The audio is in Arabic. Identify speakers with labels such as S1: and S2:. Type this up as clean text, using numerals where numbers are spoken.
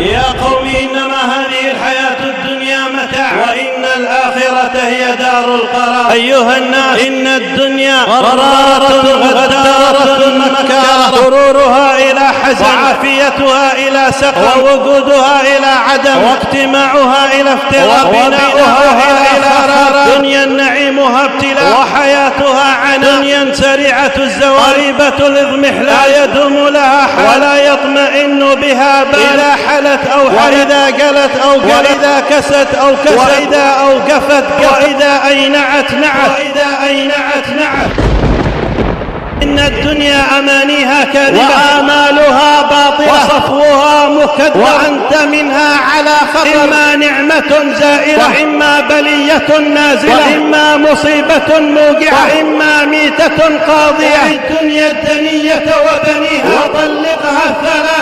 S1: يا قوم إنما هذه الحياة الدنيا متاع وإن الآخرة هي دار القرار. أيها الناس، إن الدنيا غرارة غدارة مكارة، غرورها إلى حزن، وعافيتها إلى سقم، ووجودها إلى عدم، واجتماعها إلى افتراق، وبناؤها إلى خراب. دنيا نعيمها ابتلاء، وحياتها عناء. دنيا سريعة الزوال، قريبة الاضمحلال، لا يدوم لها حال، ولا يطمئن بها بال. إذا حلت أو حلت، وإذا قلت أو قلت، وإذا كست أو كست، وإذا أوقفت قفت، وإذا أينعت نعت، وإذا أينعت نعت. إن الدنيا أمانيها كاذبة، وآمالها باطلة، وصفوها مكدر، وأنت منها على خطر. إما نعمة زائلة، وإما بلية نازلة، وإما مصيبة موجعة، وإما ميتة قاضية. الدنيا الدنية وبنيها، وطلقها الثلاث.